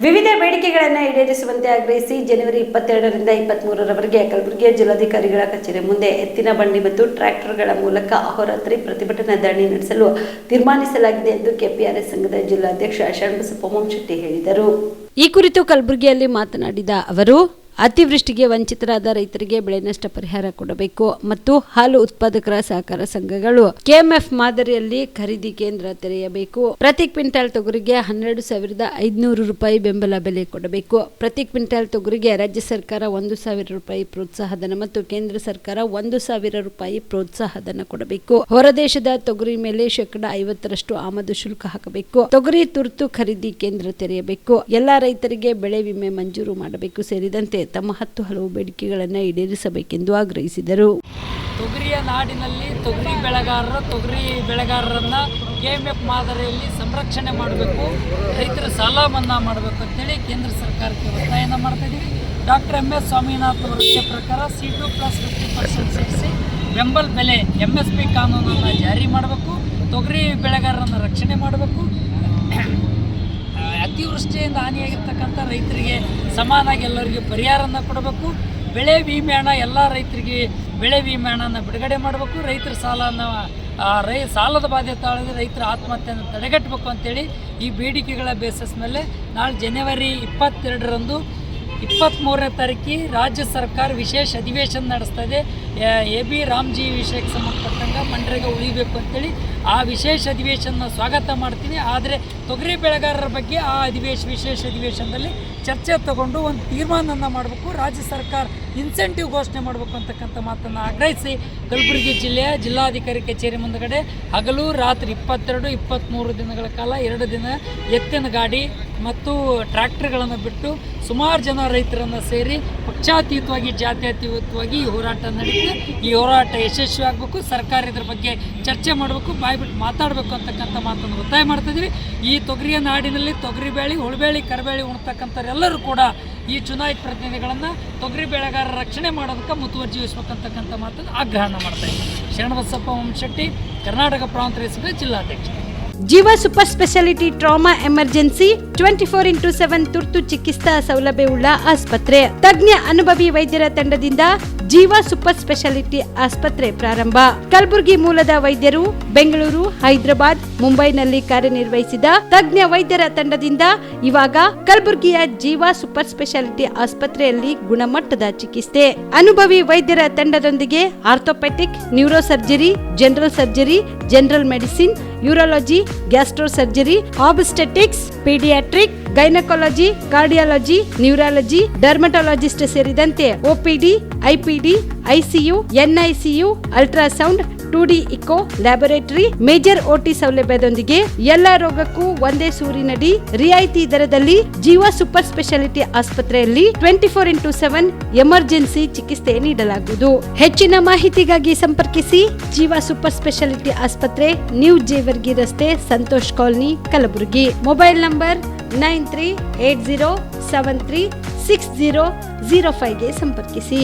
ವಿವಿಧ ಬೇಡಿಕೆಗಳನ್ನು ಈಡೇರಿಸುವಂತೆ ಆಗ್ರಹಿಸಿ ಜನವರಿ 22ರಿಂದ 23ರವರೆಗೆ ಕಲಬುರಗಿಯ ಜಿಲ್ಲಾಧಿಕಾರಿಗಳ ಕಚೇರಿ ಮುಂದೆ ಎತ್ತಿನ ಬಂಡಿ ಮತ್ತು ಟ್ರ್ಯಾಕ್ಟರ್ಗಳ ಮೂಲಕ ಅಹೋರಾತ್ರಿ ಪ್ರತಿಭಟನಾ ಧರಣಿ ನಡೆಸಲು ತೀರ್ಮಾನಿಸಲಾಗಿದೆ ಎಂದು ಕೆಪಿಆರ್ಎಸ್ ಸಂಘದ ಜಿಲ್ಲಾಧ್ಯಕ್ಷ ಶರಣಬಸಪ್ಪ ಮೊಮ್ಶೆಟ್ಟಿ ಹೇಳಿದರು. ಈ ಕುರಿತು ಕಲಬುರಗಿಯಲ್ಲಿ ಮಾತನಾಡಿದ ಅವರು, ಅತಿವೃಷ್ಟಿಗೆ ವಂಚಿತರಾದ ರೈತರಿಗೆ ಬೆಳೆ ನಷ್ಟ ಪರಿಹಾರ ಕೊಡಬೇಕು ಮತ್ತು ಹಾಲು ಉತ್ಪಾದಕರ ಸಹಕಾರ ಸಂಘಗಳು ಕೆಎಂಎಫ್ ಮಾದರಿಯಲ್ಲಿ ಖರೀದಿ ಕೇಂದ್ರ ತೆರೆಯಬೇಕು. ಪ್ರತಿ ಕ್ವಿಂಟಾಲ್ ತೊಗರಿಗೆ 12,500 ರೂಪಾಯಿ ಬೆಂಬಲ ಬೆಲೆ ಕೊಡಬೇಕು. ಪ್ರತಿ ಕ್ವಿಂಟಾಲ್ ತೊಗರಿಗೆ ರಾಜ್ಯ ಸರ್ಕಾರ 1,000 ರೂಪಾಯಿ ಪ್ರೋತ್ಸಾಹಧನ ಮತ್ತು ಕೇಂದ್ರ ಸರ್ಕಾರ 1,000 ರೂಪಾಯಿ ಪ್ರೋತ್ಸಾಹಧನ ಕೊಡಬೇಕು. ಹೊರದೇಶದ ತೊಗರಿ ಮೇಲೆ 50% ಆಮದು ಶುಲ್ಕ ಹಾಕಬೇಕು. ತೊಗರಿ ತುರ್ತು ಖರೀದಿ ಕೇಂದ್ರ ತೆರೆಯಬೇಕು. ಎಲ್ಲಾ ರೈತರಿಗೆ ಬೆಳೆ ವಿಮೆ ಮಂಜೂರು ಮಾಡಬೇಕು ಸೇರಿದಂತೆ ತಮ್ಮ 10 ಹಲವು ಬೇಡಿಕೆಗಳನ್ನು ಈಡೇರಿಸಬೇಕೆಂದು ಆಗ್ರಹಿಸಿದರು. ತೊಗರಿಯ ನಾಡಿನಲ್ಲಿ ತೊಗರಿ ಬೆಳೆಗಾರರನ್ನ ಕೆಎಂಎಫ್ ಮಾದರಿಯಲ್ಲಿ ಸಂರಕ್ಷಣೆ ಮಾಡಬೇಕು, ರೈತರ ಸಾಲ ಮನ್ನಾ ಮಾಡಬೇಕು ಅಂತೇಳಿ ಕೇಂದ್ರ ಸರ್ಕಾರಕ್ಕೆ ಒತ್ತಾಯನ ಮಾಡ್ತಾ ಇದ್ದೀವಿ. ಡಾಕ್ಟರ್ MS ಸ್ವಾಮಿನಾಥನ್ ಅವರ ಪ್ರಕಾರ C2+50% ಸೇರಿಸಿ ಬೆಂಬಲ ಬೆಲೆ MSP ಕಾನೂನನ್ನು ಜಾರಿ ಮಾಡಬೇಕು. ತೊಗರಿ ಬೆಳೆಗಾರರನ್ನು ರಕ್ಷಣೆ ಮಾಡಬೇಕು. ಅತಿವೃಷ್ಟಿಯಿಂದ ಹಾನಿಯಾಗಿರ್ತಕ್ಕಂಥ ರೈತರಿಗೆ ಸಮಾನಾಗಿ ಎಲ್ಲರಿಗೆ ಪರಿಹಾರವನ್ನು ಕೊಡಬೇಕು. ಬೆಳೆ ವಿಮೆ ಹಣ ಎಲ್ಲ ರೈತರಿಗೆ ಬೆಳೆ ವಿಮೆ ಹಣನ ಬಿಡುಗಡೆ ಮಾಡಬೇಕು. ರೈತರ ಸಾಲದ ಬಾಧೆ ತಾಳದೆ ರೈತರ ಆತ್ಮಹತ್ಯೆಯನ್ನು ತಡೆಗಟ್ಟಬೇಕು ಅಂತೇಳಿ ಈ ಬೇಡಿಕೆಗಳ ಬೇಸಿಸ್ ಮೇಲೆ ನಾಳೆ ಜನವರಿ 22ರಂದು 23ನೇ ತಾರೀಕಿಗೆ ರಾಜ್ಯ ಸರ್ಕಾರ ವಿಶೇಷ ಅಧಿವೇಶನ ನಡೆಸ್ತಾ ಇದೆ. AB ರಾಮ್ಜಿ ವಿಷಯಕ್ಕೆ ಸಂಬಂಧಪಟ್ಟಂಗೆ ಮನ್ರೇಗ ಉಳಿಬೇಕು ಅಂತೇಳಿ ಆ ವಿಶೇಷ ಅಧಿವೇಶನ ಸ್ವಾಗತ ಮಾಡ್ತೀನಿ. ಆದರೆ ತೊಗರಿ ಬೆಳೆಗಾರರ ಬಗ್ಗೆ ಆ ವಿಶೇಷ ಅಧಿವೇಶನದಲ್ಲಿ ಚರ್ಚೆ ತಗೊಂಡು ಒಂದು ತೀರ್ಮಾನವನ್ನು ಮಾಡಬೇಕು. ರಾಜ್ಯ ಸರ್ಕಾರ ಇನ್ಸೆಂಟಿವ್ ಘೋಷಣೆ ಮಾಡಬೇಕು ಅಂತಕ್ಕಂಥ ಮಾತನ್ನು ಆಗ್ರಹಿಸಿ ಕಲಬುರಗಿ ಜಿಲ್ಲೆಯ ಜಿಲ್ಲಾಧಿಕಾರಿ ಕಚೇರಿ ಮುಂದುಗಡೆ ಹಗಲು ರಾತ್ರಿ 22, 23 ದಿನಗಳ ಕಾಲ 2 ದಿನ ಎತ್ತಿನ ಗಾಡಿ ಮತ್ತು ಟ್ರ್ಯಾಕ್ಟರ್ಗಳನ್ನು ಬಿಟ್ಟು ಸುಮಾರು ಜನ ರೈತರನ್ನು ಸೇರಿ ಪಕ್ಷಾತೀತವಾಗಿ ಜಾತ್ಯತೀತವಾಗಿ ಈ ಹೋರಾಟ ನಡೆಯುತ್ತೆ. ಈ ಹೋರಾಟ ಯಶಸ್ವಿ ಆಗಬೇಕು. ಸರ್ಕಾರ ಇದ್ರ ಬಗ್ಗೆ ಚರ್ಚೆ ಮಾಡಬೇಕು, ಬಾಯ್ಬಿಟ್ಟು ಮಾತಾಡಬೇಕು ಅಂತಕ್ಕಂಥ ಮಾತನ್ನು ಒತ್ತಾಯ ಮಾಡ್ತಾಯಿದ್ದೀವಿ. ಈ ತೊಗರಿಯ ನಾಡಿನಲ್ಲಿ ತೊಗರಿ ಬೇಳೆ, ಹುಳುಬೇಳೆ, ಕರಿಬೇಳೆ ಉಣ್ತಕ್ಕಂಥವ್ರೆಲ್ಲರೂ ಕೂಡ ಈ ಚುನಾಯಿತ ಪ್ರತಿನಿಧಿಗಳನ್ನು ತೊಗರಿ ಬೆಳೆಗಾರರ ರಕ್ಷಣೆ ಮಾಡೋದಕ್ಕೆ ಮುತುವರ್ಜಿ ವಹಿಸಬೇಕಂತಕ್ಕಂಥ ಮಾತನ್ನು ಆಗ್ರಹಣ ಮಾಡ್ತಾಯಿದ್ದೀವಿ. ಶರಣಬಸಪ್ಪ ಮೊಮ್ಶೆಟ್ಟಿ, ಕರ್ನಾಟಕ ಪ್ರಾಂತ ರೈತ ಜಿಲ್ಲಾಧ್ಯಕ್ಷ. ಜೀವ super speciality trauma emergency 24x7 ತುರ್ತು ಚಿಕಿತ್ಸಾ ಸೌಲಭ್ಯವುಳ್ಳ ಆಸ್ಪತ್ರೆ. ತಜ್ಞ ಅನುಭವಿ ವೈದ್ಯರ ತಂಡದಿಂದ ಜೀವ ಸೂಪರ್ ಸ್ಪೆಷಾಲಿಟಿ ಆಸ್ಪತ್ರೆ ಪ್ರಾರಂಭ. ಕಲಬುರಗಿ ಮೂಲದ ವೈದ್ಯರು ಬೆಂಗಳೂರು, ಹೈದರಾಬಾದ್, ಮುಂಬೈನಲ್ಲಿ ಕಾರ್ಯನಿರ್ವಹಿಸಿದ ತಜ್ಞ ವೈದ್ಯರ ತಂಡದಿಂದ ಇವಾಗ ಕಲಬುರಗಿಯ ಜೀವ ಸೂಪರ್ ಸ್ಪೆಷಾಲಿಟಿ ಆಸ್ಪತ್ರೆಯಲ್ಲಿ ಗುಣಮಟ್ಟದ ಚಿಕಿತ್ಸೆ. ಅನುಭವಿ ವೈದ್ಯರ ತಂಡದೊಂದಿಗೆ orthopaedic, neuro surgery, general surgery, general medicine, urology, gastro surgery, obstetrics, paediatric, gynaecology, cardiology, neurology, dermatologist ಸೇರಿದಂತೆ OPD, IPD, ICU, NICU, ultrasound, 2D echo, laboratory, major OT ಸೌಲಭ್ಯದೊಂದಿಗೆ ಎಲ್ಲ ರೋಗಕ್ಕೂ ಒಂದೇ ಸೂರಿನಡಿ ರಿಯಾಯಿತಿ ದರದಲ್ಲಿ ಜೀವ ಸೂಪರ್ ಸ್ಪೆಷಾಲಿಟಿ ಆಸ್ಪತ್ರೆಯಲ್ಲಿ 24x7 ಎಮರ್ಜೆನ್ಸಿ ಚಿಕಿತ್ಸೆ ನೀಡಲಾಗುವುದು. ಹೆಚ್ಚಿನ ಮಾಹಿತಿಗಾಗಿ ಸಂಪರ್ಕಿಸಿ ಜೀವ ಸೂಪರ್ ಸ್ಪೆಷಾಲಿಟಿ ಆಸ್ಪತ್ರೆ, ನ್ಯೂ ಜೇವರ್ಗಿ ರಸ್ತೆ, Santosh colony, Kalaburagi. Mobile number 9380736005ಗೆ ಸಂಪರ್ಕಿಸಿ.